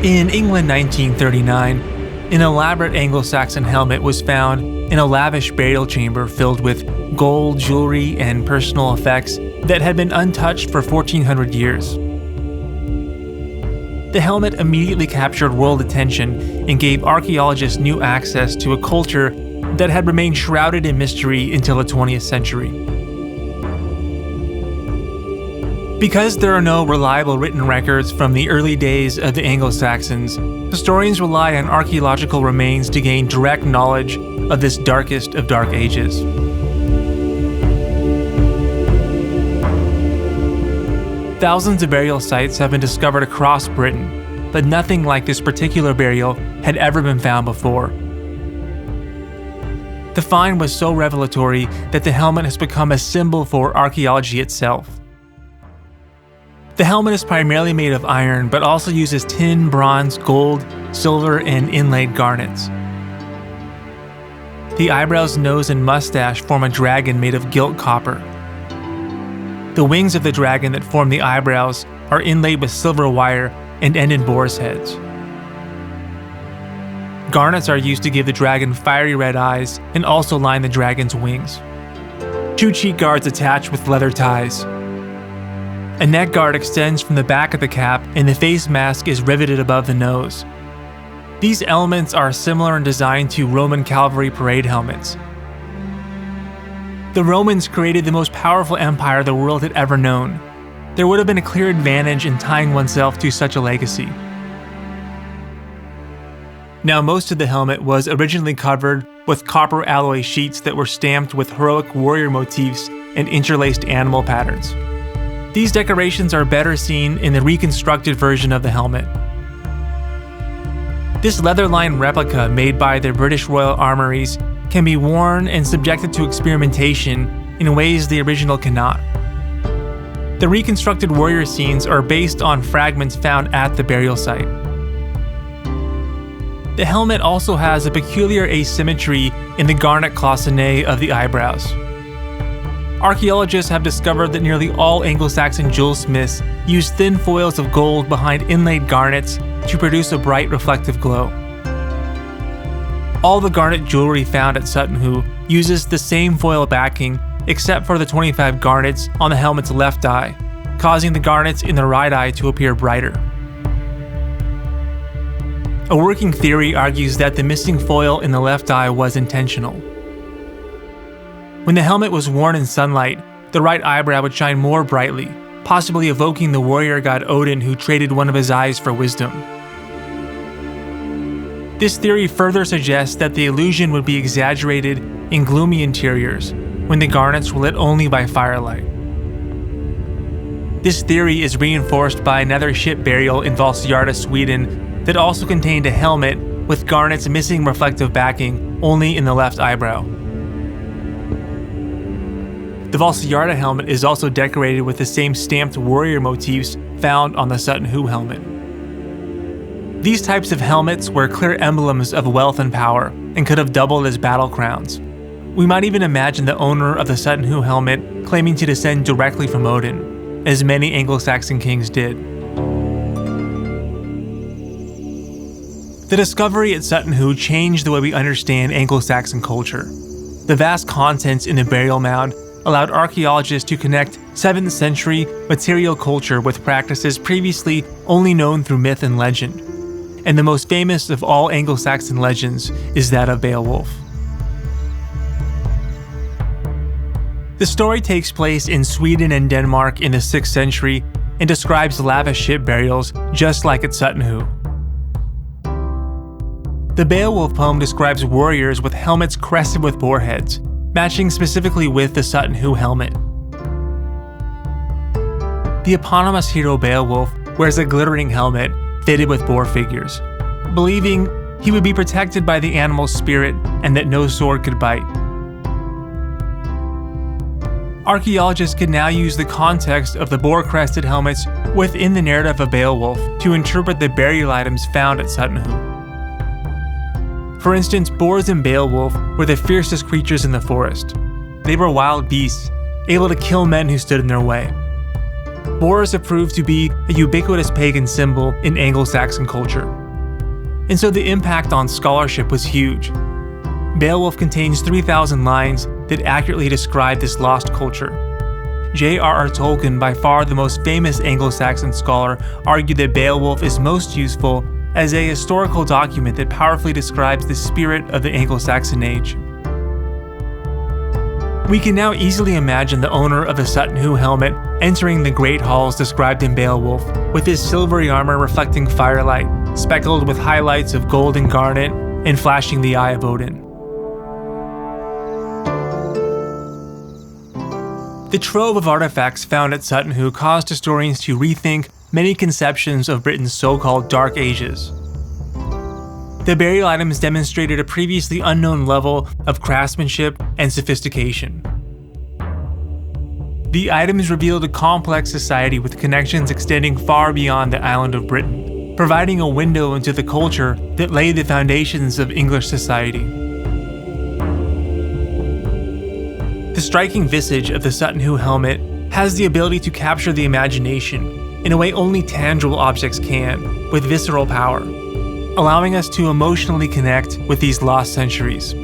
In England 1939, an elaborate Anglo Saxon helmet was found in a lavish burial chamber filled with gold, jewelry, and personal effects that had been untouched for 1,400 years. The helmet immediately captured world attention and gave archaeologists new access to a culture that had remained shrouded in mystery until the 20th century. Because there are no reliable written records from the early days of the Anglo-Saxons, historians rely on archaeological remains to gain direct knowledge of this darkest of dark ages. Thousands of burial sites have been discovered across Britain, but nothing like this particular burial had ever been found before. The find was so revelatory that the helmet has become a symbol for archaeology itself. The helmet is primarily made of iron, but also uses tin, bronze, gold, silver, and inlaid garnets. The eyebrows, nose, and mustache form a dragon made of gilt copper. The wings of the dragon that form the eyebrows are inlaid with silver wire and end in boar's heads. Garnets are used to give the dragon fiery red eyes and also line the dragon's wings. 2 cheek guards attach with leather ties. A neck guard extends from the back of the cap, and the face mask is riveted above the nose. These elements are similar in design to Roman cavalry parade helmets. The Romans created the most powerful empire the world had ever known. There would have been a clear advantage in tying oneself to such a legacy. Now, most of the helmet was originally covered with copper alloy sheets that were stamped with heroic warrior motifs and interlaced animal patterns. These decorations are better seen in the reconstructed version of the helmet. This leather-lined replica made by the British Royal Armouries can be worn and subjected to experimentation in ways the original cannot. The reconstructed warrior scenes are based on fragments found at the burial site. The helmet also has a peculiar asymmetry in the garnet cloisonné of the eyebrows. Archaeologists have discovered that nearly all Anglo-Saxon jewelsmiths used thin foils of gold behind inlaid garnets to produce a bright reflective glow. All the garnet jewelry found at Sutton Hoo uses the same foil backing except for the 25 garnets on the helmet's left eye, causing the garnets in the right eye to appear brighter. A working theory argues that the missing foil in the left eye was intentional. When the helmet was worn in sunlight, the right eyebrow would shine more brightly, possibly evoking the warrior god Odin who traded one of his eyes for wisdom. This theory further suggests that the illusion would be exaggerated in gloomy interiors, when the garnets were lit only by firelight. This theory is reinforced by another ship burial in Valsgärde, Sweden, that also contained a helmet with garnets missing reflective backing only in the left eyebrow. The Valsgärde helmet is also decorated with the same stamped warrior motifs found on the Sutton Hoo helmet. These types of helmets were clear emblems of wealth and power, and could have doubled as battle crowns. We might even imagine the owner of the Sutton Hoo helmet claiming to descend directly from Odin, as many Anglo-Saxon kings did. The discovery at Sutton Hoo changed the way we understand Anglo-Saxon culture. The vast contents in the burial mound allowed archaeologists to connect 7th century material culture with practices previously only known through myth and legend. And the most famous of all Anglo-Saxon legends is that of Beowulf. The story takes place in Sweden and Denmark in the 6th century and describes lavish ship burials just like at Sutton Hoo. The Beowulf poem describes warriors with helmets crested with boar heads, matching specifically with the Sutton Hoo helmet. The eponymous hero Beowulf wears a glittering helmet fitted with boar figures, believing he would be protected by the animal's spirit and that no sword could bite. Archaeologists can now use the context of the boar-crested helmets within the narrative of Beowulf to interpret the burial items found at Sutton Hoo. For instance, boars in Beowulf were the fiercest creatures in the forest. They were wild beasts, able to kill men who stood in their way. boars have proved to be a ubiquitous pagan symbol in Anglo Saxon culture. And so the impact on scholarship was huge. Beowulf contains 3,000 lines that accurately describe this lost culture. J.R.R. Tolkien, by far the most famous Anglo-Saxon scholar, argued that Beowulf is most useful as a historical document that powerfully describes the spirit of the Anglo-Saxon age. We can now easily imagine the owner of the Sutton Hoo helmet entering the great halls described in Beowulf, with his silvery armor reflecting firelight, speckled with highlights of gold and garnet, and flashing the eye of Odin. The trove of artifacts found at Sutton Hoo caused historians to rethink many conceptions of Britain's so-called Dark Ages. The burial items demonstrated a previously unknown level of craftsmanship and sophistication. The items revealed a complex society with connections extending far beyond the island of Britain, providing a window into the culture that laid the foundations of English society. The striking visage of the Sutton Hoo helmet has the ability to capture the imagination in a way only tangible objects can, with visceral power, allowing us to emotionally connect with these lost centuries.